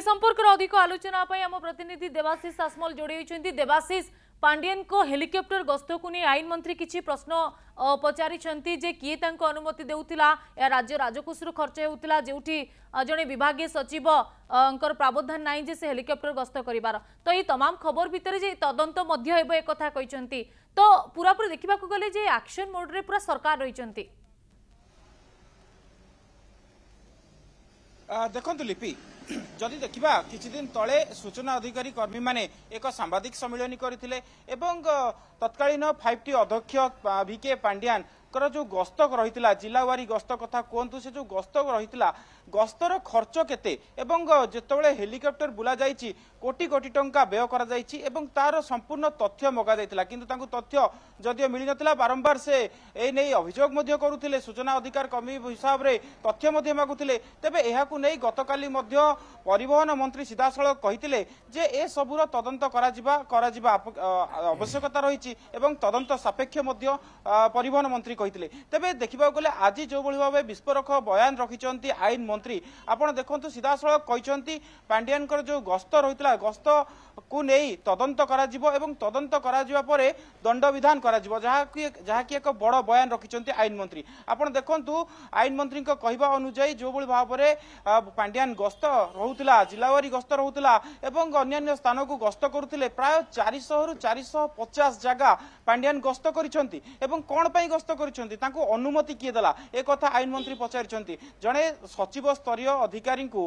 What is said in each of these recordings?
संपर्क अधिक आलोचना आम प्रतिनिधि देवाशीष आसमल जोड़ी होती। देवाशीष, पांडियन को हेलिकॉप्टर गस्त को नहीं आईन मंत्री किसी प्रश्न पचारि जे किए अनुमति देउथिला या राज्य राजकोष खर्च होता जो जड़े विभागीय सचिव प्रावधान नाई जे से हेलिकॉप्टर गस्त करिवार। तो ये तमाम खबर भितर जे तदंत एक कथा कहते तो पूरा पूरी देखा गले जे एक्शन मोड रे पूरा सरकार रही। देखु लिपि जदि देखा किछि दिन तले सूचना अधिकारी कर्मी माने एक सांबादिक सम्मेलन करथिले एवं तत्कालीन 5T अध्यक्ष VK पांड्यान जो गस्त रही जिलावारी गस्त कथा कहतु से जो गस्त रही गस्तर खर्च केते एवं जितेबाला हेलिकॉप्टर बुला जाइछि कोटी कोटी टंका व्यय करा जाइछि एवं तार संपूर्ण तथ्य मगा जाइतिला किंतु तांको तथ्य जदियो मिली नथिला बारंबार से ए नै अभियोग मध्य करुथिले सूचना अधिकार कर्मी हिसाब रे तथ्य मध्य मागुथिले। तेबे एहाकु नै गतकाली मध्य परिवहन मंत्री सीधासळख कहिथिले जे ए सबुर तदंत कराजिबा आवश्यकता रहिछि एवं तदंत सापेक्ष मध्य परिवहन मंत्री कहिथिले। तेबे देखिबा गले आज जो भली भाबे विस्फोरक बयान रखिचंती आईन मंत्री आपण देखंतु सीधासळख कहिचंती पांड्यानकर जो गस्त रहितला गस्त को नहीं तदंत कराजिबो एवं तदंत कराजिबा परे दंड विधान कराजिबो जहा कि एक बड़ बयान रखिचंती आईन मंत्री। आपण देखंतु आईन मंत्री को कहबा अनुसार जो भली भाबरे पांड्यान गस्त रहुतला जिलावारी गस्त रहुतला एवं अन्य स्थान को गस्त करुथिले प्राय 400 रु 450 जगह पांड्यान गस्त करिसंती एवं कोन पई गस्त करिसंती तांको अनुमति किए देला ए कथा आईन मंत्री पचारिसंती। जणे सचिव स्तरीय अधिकारी को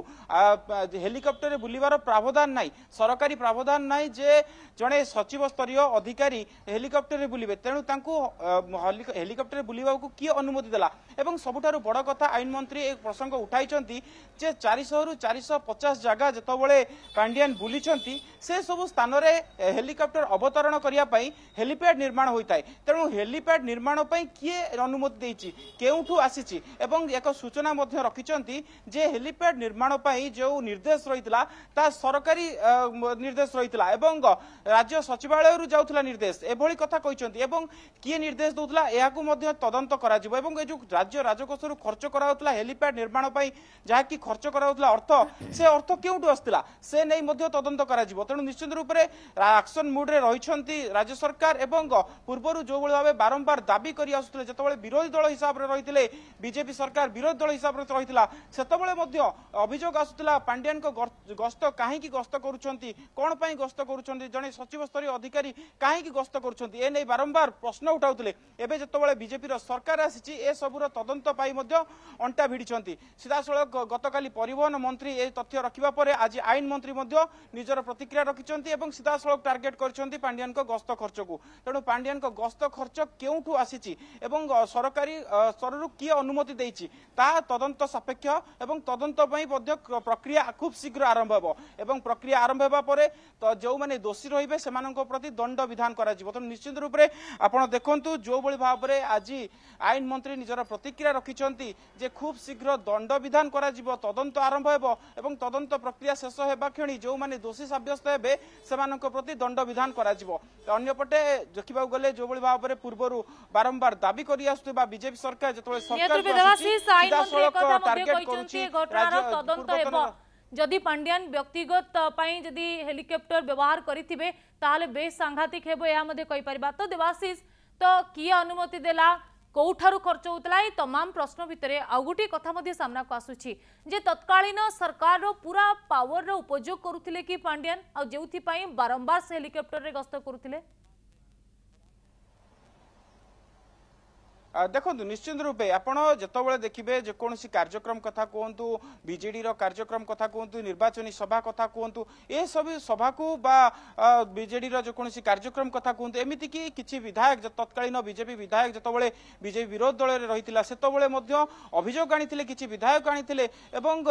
हेलिकॉप्टर रे बुलिवार प्रावधान नाही सरकारी प्रावधान नाही जे जणे सचिव स्तरीय अधिकारी हेलिकॉप्टर रे बुलिबे तेणु तांको हेलिकॉप्टर रे बुलिबा को किए अनुमति देला एवं सबुठारु बड़ कथा आईन मंत्री एक प्रसंग उठाइचंती जे 400 रु 450 जगह जतबळे पांड्यान बुलिचंती से सब स्थान रे हेलिकॉप्टर अवतरण करिया पई हेलीपैड निर्माण होइताय। तेणु हेलीपैड निर्माण पई किए अनुमति देइछि केउठु आसीछि एवं एक सूचना मध्य रखिचंती जे हेलीपैड निर्माण पई जो निर्देश रहितला ता सरकारी निर्देश रहितला एवं राज्य सचिवालय रु जाउथला निर्देश एभली कथा कहिचंती एवं किए निर्देश दउथला एहाकु मध्य तदंत कराजिबो एवं ए जो राज्य राजकोष रु खर्च कराउथला हेलीपैड निर्माण पई जहा कि खर्च कराउथला अर्थ से अर्थ केउठु आस्तिला से नै मध्य तदंत कराजिबो। तेणु निश्चित रूप रे एक्शन मूड रे रहिचंती राज्य सरकार एवं पूर्वरु जो भली भाबे बारंबार दाबी करि आसुतले जतबळे विरोधी दल हिसाब रे रहितले बीजेपी सरकार विरोधी दल हिसाब रे रहितला सेतबळे मध्य अभियोग आसुतला पांड्यान को गस्त काहे की गस्त करूछंती कोन पई गस्त करूछंती जणे सचिव स्तरीय अधिकारी काहे की गस्त करूछंती ए नै बारंबार प्रश्न उठाउतले। एबे जतबळे बीजेपी रो सरकार आसीची ए सबुर तदंत पाई मध्य अंटा भिडिछंती। सीधासळख गतकाली परिवहन मंत्री ए तथ्य रखिबा परे आज आईन मंत्री मध्य निजर प्रतिक्रिया रखिछंती एवं सीधासळख टार्गेट करछंती पांड्यान को गस्त खर्च को। तेणु पांड्यान को गस्त खर्च केउठु आसीची एवं सरकारी स्तररु की अनुमति देइची ता तदंत सापेक्ष एवं तदंत पई मध्य प्रक्रिया खूब शीघ्र आरंभ हेबो एवं प्रक्रिया आरंभ हेबा परे तो जो माने दोषी रहिबे सेमानक प्रति दंड विधान करा जिवो। तो निश्चित रूप रे आपण देखंतु जो भली भाबरे आज आईन मंत्री निजर प्रतिक्रिया रखिछंती जे खूब शीघ्र दंड विधान करा जिवो तदंत आरंभ हेबो एवं तदंत प्रक्रिया शेष हेबा क्षणी जो माने दोषी साब्यस्त हेबे सेमानक प्रति दंड विधान करा जिवो। अन्यपटे देखिबा गले जो भली भाबरे पूर्वरु बारंबार दाबी करि आसुबा बीजेपी सरकार जतबे सरकार जदि पांड्यान व्यक्तिगत पाई जदि हेलिकॉप्टर व्यवहार करिथिबे ताले बेस सांघातिक हेबो या मध्ये कहि परिबा। तो देवाशीष तो किए अनुमति देला कौठारु खर्च होतला ए तमाम प्रश्न भितरे आ गोटे कथा मध्ये सामना को आसुछि जे तत्कालीन सरकार रो पूरा पावर रो उपयोग करुथिले कि पांड्यान आ जेउथि पई बारंबार से हेलिकॉप्टर रे गस्त करुथिले। देखो निश्चित रूपे आपण जितेबाला देखिए जेकोसी कार्यक्रम कथा कहतु बीजेडी कार्यक्रम कथा कहतु निर्वाचनी सभा कथा कहतु ए सब सभा को बीजेडी जेकोसी कार्यक्रम कथा कहतु एमती कि किसी विधायक तत्कालीन बीजेपी विधायक जितेबाला बीजेपी विरोध दल रही से अभियोग आनी किसी विधायक आनी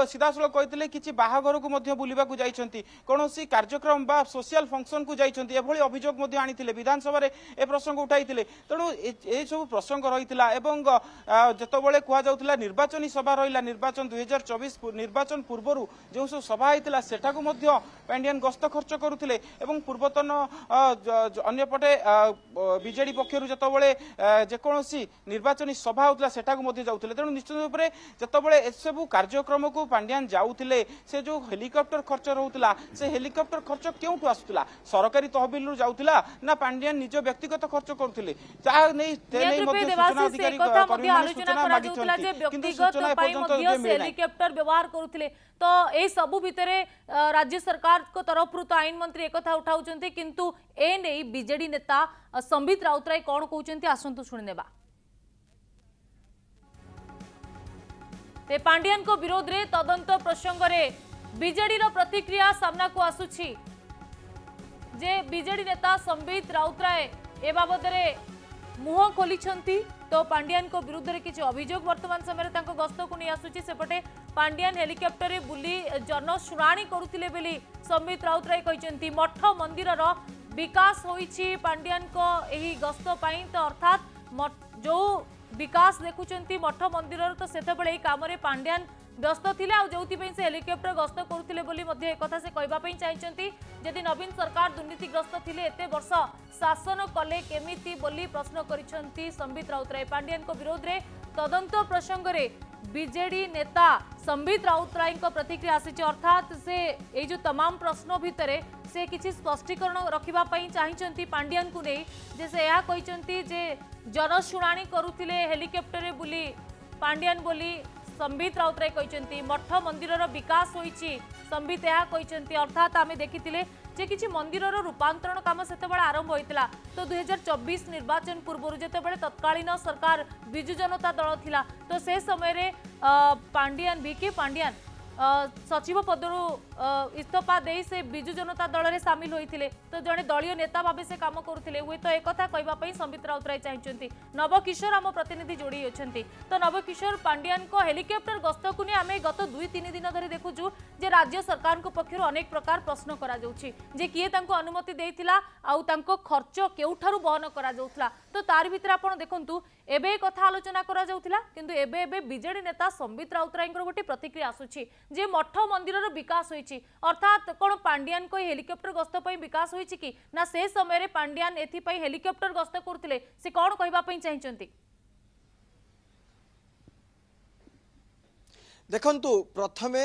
सीधासल कहते कि बाहाघर को बुलवा कौन कार्यक्रम बा सोशल फंक्शन को जाइए अभियोग आनी विधानसभा ए प्रसंग उठाई तेणु ये सब प्रसंग रही होइतिला एवं जेतबेले कुहा जाउतिला निर्वाचनी सभा रहिला निर्वाचन 2024 निर्वाचन पूर्वरु जो सब सभा होइतिला सेठाकु मध्य पांडियान गस्त खर्च करुथिले एवं पूर्वतन अन्यपटे बीजेडी पक्षरु जेतबेले जेकोसी निर्वाचनी सभा होतिला सेठाकु मध्य जाउथिले तेणु निश्चित रूपे जेतबेले एसबु कार्यक्रम को पांडियान जाउथिले से जो हेलिकॉप्टर खर्च रहउतिला से हेलिकॉप्टर खर्च केउठु आसुतिला सरकारी तहबिल रु जाउतिला ना पांडियान निज व्यक्तिगत खर्च करथिले ता नै मध्य सूचना अधिकारी कर्मी आलोचना करा जाउतिला जे व्यक्तिगत पई मध्य हेलिकॉप्टर व्यवहार करुथिले तो ए सबु भितरे राज्य सरकार को तरफ तो आईन मंत्री एक कथा उठाउचंती किंतु ए नै बीजेडी नेता संबित राउतराय कोन कहउचंती आसंतु सुनिनेबा ते पांडियान को विरोध रे तदंत प्रसंग रे बीजेडी रो प्रतिक्रिया सामना को आसुछि जे बीजेडी नेता संबित राउतराय ए बाबद रे मुह खोलिछंती तो पांडियान को विरुद्ध रे किछ अभियोग वर्तमान समय तांको गस्त को नहीं आसुछि सेपटे पांडियान हेलिकॉप्टर रे बुली जन शुराणी करुथिले बेली संबित राउतराय कहिसंती मठ मंदिर रो विकास होईछि पांडियान को एही गस्त पई तो अर्थात जो विकास देखुचंती मठ मंदिर तो सेते बेले काम रे पांडियान व्यस्त थिले आ जोथि से हेलिकॉप्टर गस्त करुथिले बोली मध्ये एक कथा से कहबा पई चाहिचंती जदि नवीन सरकार दुर्नीतिग्रस्त थिले एते वर्ष शासन कले केमिति बोली प्रश्न करिसंती संबित राउतराय पांडियान को विरोध रे तदंत प्रसंग रे बीजेडी नेता संबित राउतराय प्रतिक्रिया आसी अर्थात से ये जो तमाम प्रश्न भितर से किसी स्पष्टीकरण रखिबा पई चाहिचंती पांडियान को नहीं जे से या कहिचंती जे जनशुणाणी करुथिले हेलिकॉप्टर रे बुली पांडियान बोली संबित राउतराय कहिसंती मठ मंदिर विकास होईछि संबित या कहिसंती अर्थात आमे देखिथिले जे किछि मंदिर रूपांतरण काम सेतेबेले आरंभ होइतिला तो 2024 निर्वाचन पूर्व जेतेबेले तत्कालीन सरकार बिजु जनता दल थिला तो से समय रे पांडियान बीके पांडियान सचिव पदरु इस्तफा दे से बिजु जनता दल रे शामिल होइथिले तो जने दलीय नेता भाबे से काम करुथिले हुए तो एक कथा कहबा पई संबित राउतराय चाहिचंती नवकिशोर आम प्रतिनिधि जोड़ी अछंती तो नवकिशोर पांडियान को हेलिकॉप्टर गस्त को ने आमे गत 2-3 दिन धरि देखुछु जे राज्य सरकार को पक्षरु अनेक प्रकार प्रश्न करा जाउछि जे किए तांको अनुमति देइथिला आउ तांको खर्च केउठारु बहन करा जाउथला तो तार भितर आपण देखंतु एबे कथा आलोचना करा जाउथिला किंतु एबे बीजेडी नेता संबित राउतराय गोटे प्रतिक्रिया आसुछि जे मठ मंदिर विकास होईछि अर्थात कोन पांडियान को हेलिकॉप्टर गस्त पई विकास होईछि कि ना से समय रे पांडियान एथि पई हेलिकॉप्टर गस्त करथिले से कोन कहबा पई चाहिचंती देखंतु प्रथमे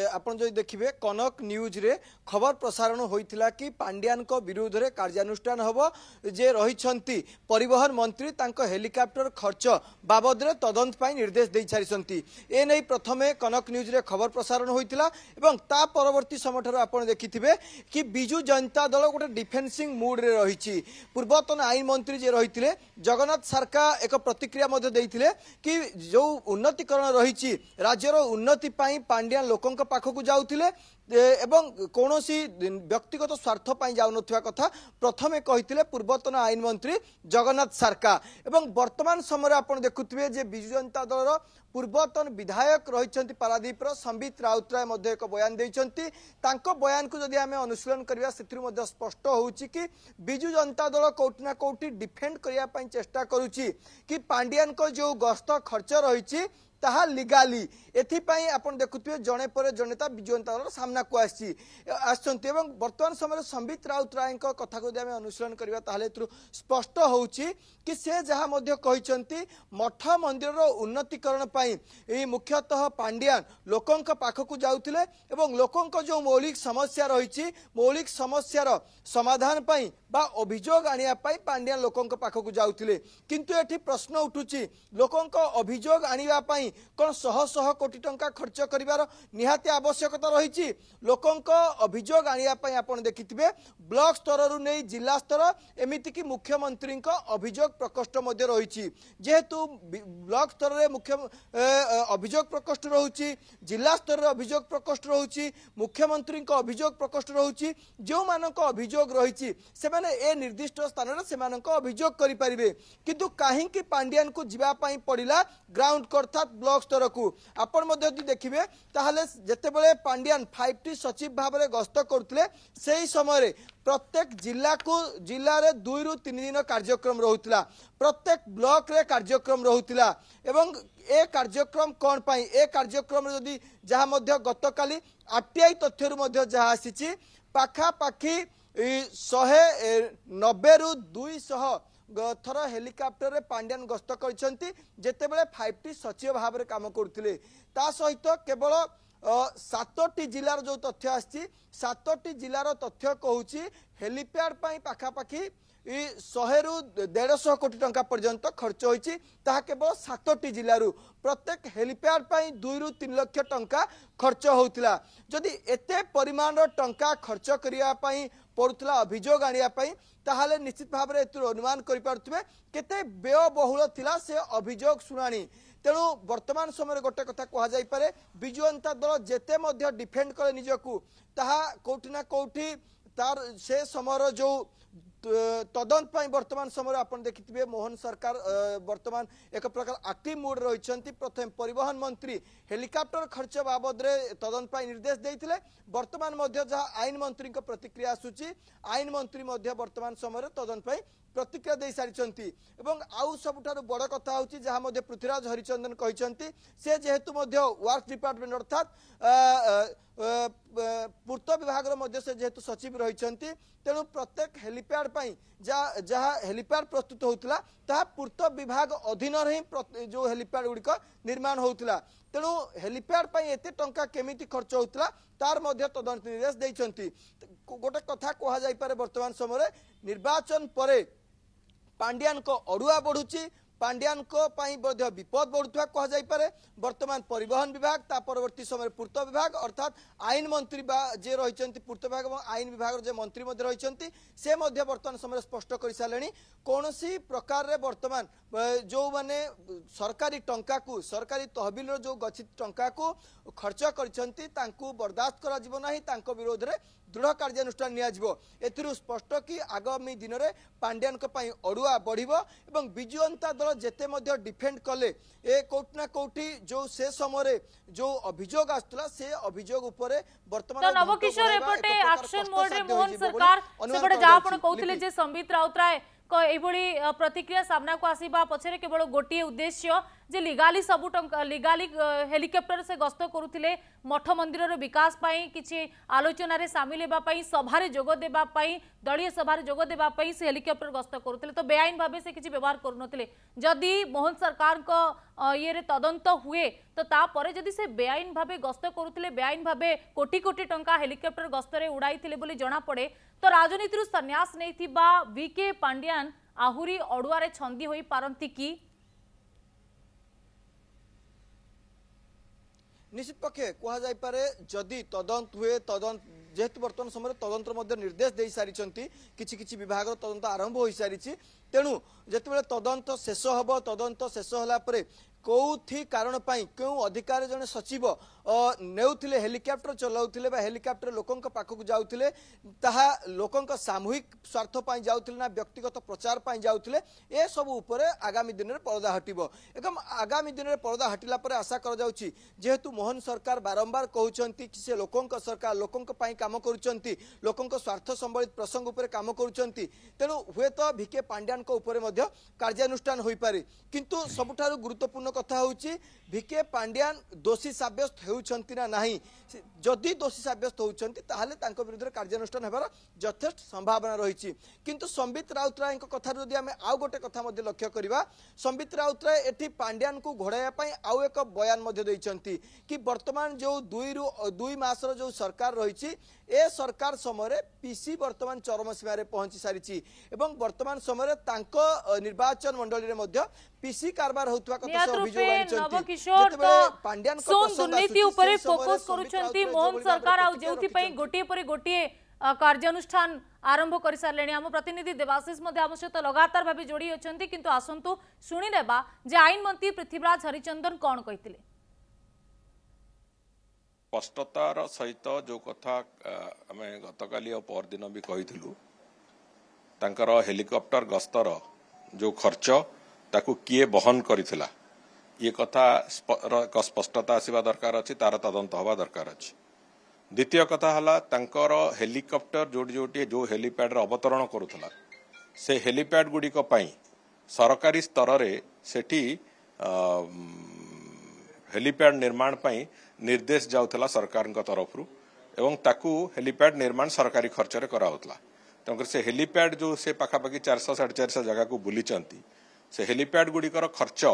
आपन जो देखिबे कनक न्यूज रे खबर प्रसारण होइथिला कि पांडियान को विरोध रे कार्यानुष्ठान हबो जे रहिछंती परिवहन मंत्री तांको हेलिकॉप्टर खर्च बाबद रे तदंत पई निर्देश देइ छारिसंती ए नै प्रथमे कनक न्यूज रे खबर प्रसारण होइथिला एवं ता परवर्ती समय आपन देखिथिबे कि बिजु जनता दल गोटे डिफेंसिंग मूड रे रहिछि पूर्वतन आईन मंत्री जे रहिथिले जगन्नाथ सरकार एक प्रतिक्रिया मध्ये देइथिले कि जो उन्नतिकरण रहिछि राज्यर उन्नति पाई पांडियान लोकों पाखक जाउथिले एवं कौनसी व्यक्तिगत स्वार्थ पाई जाउनथिया कथा प्रथमे कहिथिले पूर्वतन आईन मंत्री जगन्नाथ सरकार एवं वर्तमान समय आपण देखुथिबे जे बिजु जनता दलर पूर्वतन विधायक रहिछंती पारादीप संबित राउतराय मध्ये एक बयान देइछंती तांको बयान को जदि आमे अनुसरण करिया सेथिरु मध्ये स्पष्ट होउची कि बिजु जनता दल कोठी ना कोठी डिफेंड करिया पई चेष्टा करूची कि पांडियान को जो गस्त खर्च रहिछि ताहा लीगाली एथिपाई आपण देखुथिबे जणे परे जनेता बिजु जनता दल सामना को आछंती एवं वर्तमान समय संबित राउतराय कथा को आमे अनुसरण करिवा ताहले स्पष्ट होउची कि से जहा मध्ये कहिसंती मठ मंदिर उन्नतिकरण पाई ए मुख्यतः पांडियान लोकंक पाखकु जाउथिले एवं लोकंक जो मौलिक समस्या रहिछि मौलिक समस्यार समाधान पाई बा अभियोग आनिया पाई पांडियान लोकंक पाखकु जाउथिले किंतु एठी प्रश्न उठुछि लोकंक अभियोग आनिया पाई कोन शह शह कोटी टंका खर्च करिवार निहाती आवश्यकता रहिछि लोकंक अभियोग आनिया पाई आपण देखिथिबे ब्लॉक स्तर रु नै जिला स्तर एमिति कि मुख्यमंत्री का अभियोग प्रकोष्ठ मध्ये रहिछि जेहेतु ब्लॉक स्तर रे मुख्य अभियोग प्रकोष्ठ रहुछि जिला स्तर रे अभियोग प्रकोष्ठ रहुछि मुख्यमंत्री का अभियोग प्रकोष्ठ रहुछि जो मानक अभियोग रहिछि से माने ए निर्दिष्ट स्थान रे से मानक अभियोग करि परिबे किंतु काहे कि पांडियान को जिबा पई पडिला ग्राउंड अर्थात ब्लॉक स्तर को आपण मध्य देखिए ताहले जेतेबेले पांड्यान 5T सचिव भाव में गस्त करते से समय प्रत्येक जिला को जिले में 2 ରୁ 3 दिन कार्यक्रम रोला प्रत्येक ब्लॉक रे कार्यक्रम रोला एवं ए कार्यक्रम कौन पाई ए कार्यक्रम जदि जहाँ मध्य गतकाली आरटीआई तथ्य जहाँ आसी पाखापाखि 190 ରୁ 200 थर हेलिकॉप्टर रे पांड्यान गस्त करछंती जेतेबेले 5T सचिव भाव में काम करथिले ता सहित केवल 7टी जिलार जो तथ्य आसी 7टी जिलार तथ्य कहूची हेलीपैड पाई पाखापाखि 100 ରୁ 150 कोटी टंका पर्यंत खर्च होईची ताहा केवल 7टी जिलारू प्रत्येक हेलीपैड पाई 2 ରୁ 3 लाख टंका खर्च होउतिला जदि एते परिमाण टंका खर्च करिया पाई पड़ुतला अभियोग आनिया पाई ताहाले निश्चित भाव में एतु अनुमान करि पारुतबे केते व्ययबहुल थिला से अभियोग सुनानी तेणु वर्तमान समय गोटे कथा कह जाई पारे बिजु जनता दल जेते मध्य डिफेंड करे निजकू ताहा कोठी ना कोठी तार से समर जो तदंत पाई वर्तमान समय आपन देखिथिबे मोहन सरकार वर्तमान एक प्रकार एक्टिव मोड रहिसंती प्रथम परिवहन मंत्री हेलिकॉप्टर खर्च बाबद रे तदंत पाई निर्देश देइथिले वर्तमान मध्य जहाँ आईन मंत्री को प्रतिक्रिया आसुची आईन मंत्री मध्य वर्तमान समय तदंत पाई प्रतिक्रिया दे सारी एवं आउ सबुठारु बड़ कथा होची जहाँ मध्य पृथ्वीराज हरिचंदन कहिसंती से जेहेतु मध्य वर्क डिपार्टमेंट अर्थात पूर्त विभाग मध्य से जेहेतु सचिव रहिसंती तेणु प्रत्येक हेलीपैड पाई जहाँ हेलीपैड प्रस्तुत होता ताहा पूर्त विभाग अधीन ही जो हेलीपैड गुड़िक निर्माण होता तेणु हेलीपैड पाई एते टंका केमिति खर्च होता तार मध्य तदंत निर्देश देइछंती गोटे कथा कह जाई पारे वर्तमान समय निर्वाचन परे पांड्यान को अड़ुआ बढ़ुची पांड्यान को पाई मध्य विपद बढ़ुवा कह जाई पारे वर्तमान परिवहन विभाग ता परवर्ती समय पूर्त विभाग अर्थात आईन मंत्री जे रहिसंती पूर्त विभाग और आईन विभाग जे मंत्री मध्य रहिसंती से मध्य वर्तमान समय स्पष्ट कर सारे कौनसी प्रकार रे वर्तमान जो माने सरकारी टंका को सरकारी तहबिल जो गच्छित टंका को खर्च करछंती तांकू बर्दाश्त करा जिवो नाही तांको विरोध रे दृढ़ कार्यानुष्ठान नियाजिवो एथिरु स्पष्ट कि आगामी दिन में पांड्यान को पाई अड़ुआ बढ़िबो एवं बिजु जनता दल जेते मध्य डिफेंड कले ए कोठी ना कोठी जो से समय जो अभियोग आस्तला से अभियोग उपरे वर्तमान तो नवकिशोर एपटे एक्शन मोड रे मोहन सरकार सेपटे जा आपण कहउथिले जे संबित राउतराय एभली प्रतिक्रिया सामना को आसीबा पछरे केवल गोटे उद्देश्य जे लीगाली सबु टंका लीगाली हेलिकॉप्टर से गस्त करुथिले मठ मंदिर रो विकास पाई किछि आलोचना रे शामिल हेबा पाई सभा रे जोग देबा पाई दलीय सभा रे जोग देबा पाई से हेलिकॉप्टर गस्त करुथिले तो बेआईन भाबे से किछि व्यवहार करुनथिले जदि मोहन सरकार को ये रे तदंत हुए तो ता परे जदि से बेआईन भाबे गस्त करुथिले बेआईन भाबे कोटी कोटी टंका हेलिकॉप्टर गस्त रे उड़ाइथिले बोली जणा पड़े तो राजनीति रु संन्यास नैथिबा वीके पांड्यान आहुरी अड़ुआरे छंदी होई पारंती की निश्चित पक्षे कह जाई पारे जदि तदंत हुए तदंत जेहेतु वर्तमान समय तदंतर मध्य निर्देश दे सारी किछि किछि विभाग तदंत आरंभ हो सारी तेणु जेतेबेले तदंत शेष हब तदंत शेष होला परे कौथि कारण पाई क्यों अधिकारी जने सचिव नेउथिले हेलिकॉप्टर चलाउथिले बा हेलिकॉप्टर लोकंक पाखक जाउथिले ताहा लोकंक सामूहिक स्वार्थ पाई जाउथिले ना व्यक्तिगत प्रचार पाई जाउथिले ए सब ऊपर आगामी दिन रे पर्दा हटिबो एकदम आगामी दिन रे पर्दा हटिला परे आशा कर जाउची जेहेतु मोहन सरकार बारंबार कहउचंती कि से लोकंक सरकार लोकंक पाई काम करूचंती लोकंक स्वार्थ संबलित प्रसंग ऊपर काम करूचंती तेणु हुए तो वीके पांड्यान को ऊपर मध्य कार्यानुष्ठान होई पारे किंतु सबुठारु गुरुत्वपूर्ण कथा होउची वीके पांड्यान दोषी साब्यस्त हेउचंती ना नाही जदि दोषी साब्यस्त होउचंती ताहाले तांको विरुद्ध कार्यानुष्ठान हेबार यथेष्ट संभावना रहिछि किंतु संबित राउतराय कथा जदि आमे आउ गोटे कथा मध्य लक्ष्य करिबा संबित राउतराय एठी पांड्यान को घोड़ाया पई आउ एक बयान मध्य दैछंती कि वर्तमान जो 2 मासर जो सरकार रहिछि ए सरकार समय पीसी वर्तमान चरम सीमा रे पहुंची सारिछि एवं वर्तमान समय तांको निर्वाचन मंडली रे मध्य पीसी कारबार होतवा कथा से अभियोग आनिछंती जेतेबेले पांड्यान को दुर्नीति ऊपर फोकस करूछंती मोहन सरकार आ जेउथि पई गोटे पर गोटे कार्यानुष्ठान आरंभ कर सारे आम प्रतिनिधि देवाशीष आम सहित लगातार भाव जोड़ी अच्छा किंतु आसतु शुणिनेबा जे आईन मंत्री पृथ्वीराज हरिचंदन कौन कहते स्पष्टतार सहित जो कथा आम गतकाली और परदिन भी कही हेलिकॉप्टर गस्तर जो खर्च ताकू किए बहन करिथिला ये कथा स्पष्टता आसवा दरकार अच्छी तार तदंत हवा दरकार अच्छी। द्वितीय कथा हला तांकर हेलिकॉप्टर जोटी जोटी जो हेलीपैड अवतरण करुला से हेलीपैड गुड़िक सरकारी स्तर रे सेठी हेलीपैड निर्माण पई निर्देश जाउथला सरकार तरफ एवं ताकू हेलीपैड निर्माण सरकारी खर्च रे कराउथला। तेणुकर से हेलीपैड जो से पाखापाखि 400-450 जगह को बुली से हेलीपैड गुड़िकर खर्च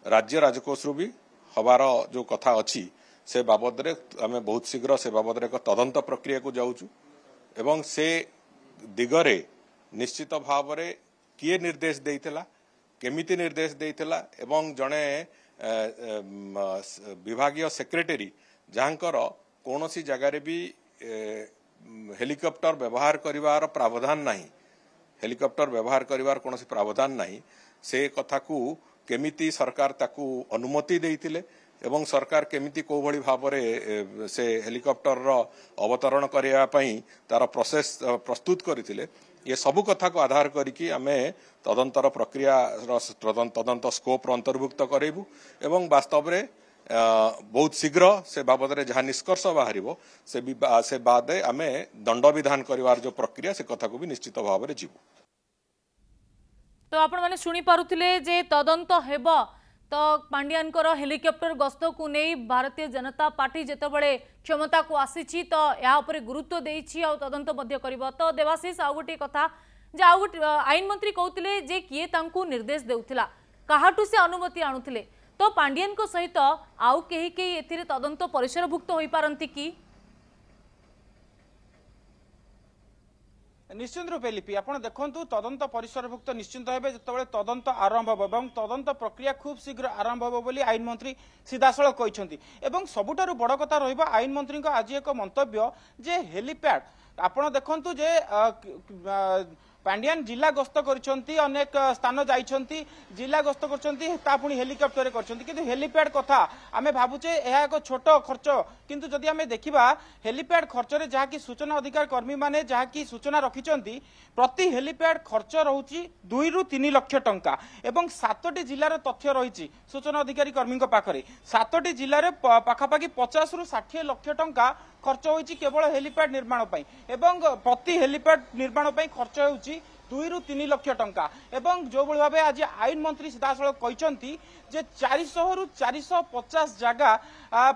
राज्य राजकोष भी हबार जो कथा अच्छी से बाबद रे आमे बहुत शीघ्र से बाबद रे तदंत प्रक्रिया को जाऊचु एवं से दिगरे निश्चित भाव रे किए निर्देश देइथिला केमिति निर्देश देइथिला एवं जणे विभागीय सेक्रेटरी जहाँकर कौनसी जगार भी हेलिकॉप्टर व्यवहार करिवार प्रावधान नहीं हेलिकॉप्टर व्यवहार करिवार कौनसी प्रावधान नहीं से कथा को केमिति सरकार ताकू अनुमति देइथिले एवं सरकार केमिति को भली भाव रे से हेलिकॉप्टर रो अवतरण करिया पई तार प्रोसेस प्रस्तुत करथिले ये सबु कथा को आधार करिकी आमे तदंतर प्रक्रिया तदंत स्कोप अंतर्भुक्त करेबु एवं वास्तव रे बहुत शीघ्र से बाबद रे जहाँ निष्कर्ष बाहर से बाद आमे दंड विधान करिवार जो प्रक्रिया से कथा को भी निश्चित भाव रे जीवु। तो आपण माने सुनी पारुथिले जे तदंत हेबो तो पांड्यान हेलिकॉप्टर गस्त को नहीं भारतीय जनता पार्टी जितेबाला क्षमता को आसी तो या गुरुत्व देछि आ तदंत मध्य करिबो। तो देवाशीष आ गोटे कथा जे आ गोटे आईन मंत्री कहते जे किए तांकू निर्देश देउथिला काहाटू से अनुमति आणुथिले तो पांड्यान को सहित आउ केही केही एथिरे तदंत परिसरभुक्त होई पारंती कि निश्चित रूपे लिपि आप देखु तदंत परिसरभुक्त निश्चिंत हे जो तदंत आरंभ हो तदंत प्रक्रिया खूब शीघ्र आरंभ हो बोली आईन मंत्री सीधासल कहते सबुठारु बड़ कथा रहिबा आईन मंत्री आज एक मंतव्य जे हेलीपैड आपण देखु जे पांड्यान जिला गस्त करछंती अनेक स्थान जाइछंती जिला गस्त करछंती ता पुनी हेलिकॉप्टर करछंती किंतु हेलीपैड कथा आमे भाबुचे एहा एक छोट खर्च किंतु जदि आमे देखिबा हेलीपैड खर्च रे जहा कि सूचना अधिकार कर्मी माने जहा कि सूचना रखिछंती प्रति हेलीपैड खर्च रहउची 2 रु 3 लाख टंका एवं 7टी जिल्लार तथ्य रहिछि सूचना अधिकारी कर्मी पाखरे 7टी जिल्लार पाखापाखि 50 रु 60 लाख टंका खर्च होइछि केवल हेलीपैड निर्माण पई एवं प्रति हेलीपैड निर्माण पई खर्च होउछि 2 रु 3 लाख टंका एवं जो भाव आज आईन मंत्री सीधासल कहते जे 400 रु 450 जगह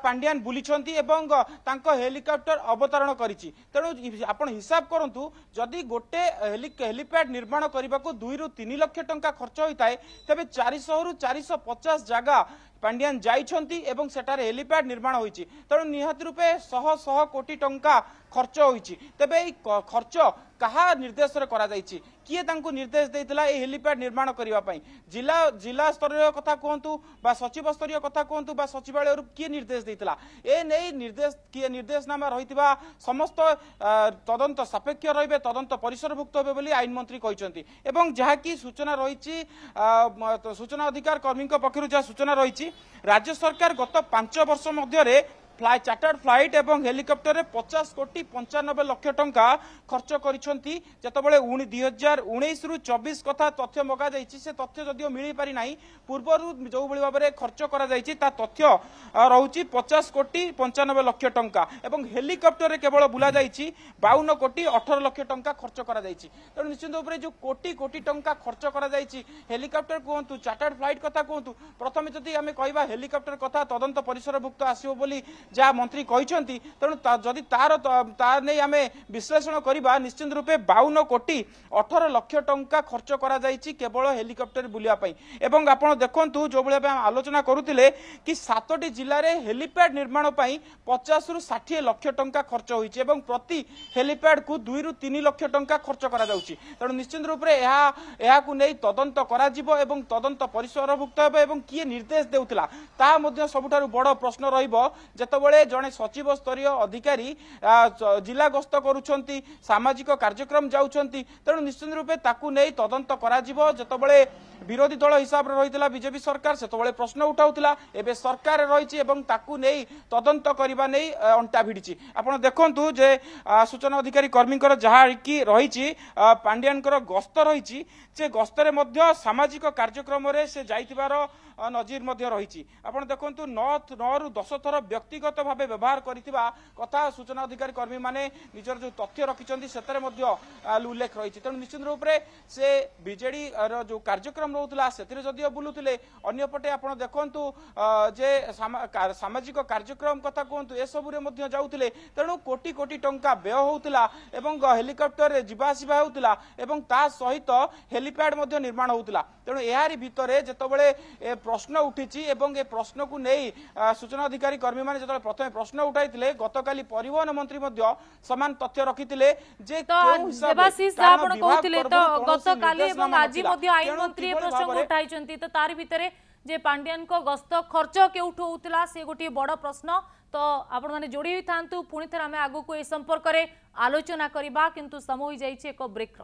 पांड्यान बुलीछंती एवं तांको हेलिकॉप्टर अवतरण करिछि। तेणु आपण हिसाब करंतु जदि गोटे हेलीपैड निर्माण करबाको 2 रु 3 लाख टंका खर्च होइताय तबे 400 रु 450 जगह पांड्यान जाइछंती एवं सेटारे हेलीपैड निर्माण होइछि। तेणु निहाती रूपे 100 कोटी टंका खर्च होइछि। तबे खर्च कहा निर्देश करा जाइछि किए तांको निर्देश देइतला ए हेलीपैड निर्माण करिवा पई जिला स्तरीय कथा कहंतु बा सचिव स्तरीय कथा कहंतु बा सचिवालय किए निर्देश देइतला ए नै निर्देश किए निर्देशनामा रहितबा समस्त तदंत सापेक्ष रहिबे तदंत परिसरभुक्त होबे बोली आईन मंत्री कहिसंती एवं जहा कि सूचना रहिछि सूचना अधिकार कर्मी पक्षरु जहा सूचना रहिछि राज्य सरकार गत 5 वर्ष मध्य चार्टर्ड फ्लाइट एवं हेलिकॉप्टर रे 50 कोटी 95 लाख टंका खर्च करिसंती जेतबेले 2019 रु 24 कथा तथ्य मगा जाइछि से तथ्य जदियो मिली पारि नाही पूर्वरु जो भली भाबरे खर्च करा जाइछि ता तथ्य रहउछि 50 कोटी 95 लाख टंका एवं हेलिकॉप्टर रे केवल बुला जाइछि 52 कोटी 18 लाख टंका खर्च करा जाइछि। त निश्चित ऊपर जो कोटी कोटी टंका खर्च करा जाइछि हेलिकॉप्टर कोहंतु चार्टर्ड फ्लाइट कथा कोहंतु प्रथमे जदि आमे कहबा हेलिकॉप्टर कथा तदंत परिसरभुक्त आसीबो बोली जहाँ मंत्री कहते तेणु जदि तार नहीं आम विश्लेषण करवा निश्चित रूपे 52 कोटी 18 लाख टंका खर्च करा जाइछि केवल हेलिकॉप्टर बुलियापाई एवं आपण देखंतु जो भाई आलोचना करुथिले कि 7टी जिल्ला रे हेलिपैड निर्माण पई 50 रु 60 लाख टंका खर्च होइछि एवं प्रति हेलिपैड को 2 रु 3 लाख टंका खर्च करा जाउछि। तेणु निश्चित रूपे एहा को नै तदंत करा जिवो एवं तदंत परिसरभुक्त हेबो एवं किए निर्देश देउथिला ता मध्ये सबुठारु बड़ प्रश्न रहिबो जेतो ଯେତେବେଳେ ଜଣେ ସଚିବ ସ୍ତରୀୟ ଅଧିकारी जिला गस्त करुछंती सामाजिक कार्यक्रम जाउछंती तेणु निश्चित रूपे ताकू नै तदंत करा जिवो जेतेबेले विरोधी दल हिसाब रे रहितला बीजेपी सरकार सेतेबेले प्रश्न उठाउतला एबे सरकार रहिछि एवं ताकू नै तदंत करिबा नै अंटा भिडिछि आपण देखंतु जे सूचना अधिकारी कर्मीकर जहा कि रहिछि पांड्यानकर गस्त रहिछि जे गस्तरे मध्य सामाजिक कार्यक्रम रे से जाइतिबार नजीर मध्य रहिछि आपण देखंतु 9 रु 10 थर व्यक्तिगत भावे व्यवहार करितिबा कथा सूचना अधिकारी कर्मी माने निजर जो तथ्य रखिछंती सेतरे मध्य उल्लेख रहिछि तेणु निश्चित रूप रे से बीजेडी रो जो कार्यक्रम रहउतला सेतिरे जदियो बुलुतिले अन्य पटे आपण देखंतु जे सामाजिक कार्यक्रम कथा कहंतु ए सब रे मध्य जाउतिले तेणु कोटी कोटी टंका व्यय होउतला एवं हेलिकॉप्टर रे जिबा आसीबा होउतला एवं ता सहित हेलीपैड मध्य निर्माण होउतला तेणु एहारी भितरे जेतबेले प्रश्न उठिछि एवं ए प्रश्न को नै सूचना अधिकारी कर्मी माने जेतबेले प्रथमे प्रश्न उठाइतिले गतकाली परिवहन मंत्री मध्य समान तथ्य रखितिले जे देवाशीष आपण कहतिले तो गतकाली एवं आजि मध्य आईन मंत्री प्रसंग उठाइचंती तो तारि भितरे जे पांड्यान को गस्त खर्च केउठो होउतला से गोटी बड़ प्रश्न तो आपण माने जोड़ी होई थांतु पुणी थर आमे आगु को ए संपर्क रे आलोचना करिबा किंतु समय होई जाइछि एक ब्रेक।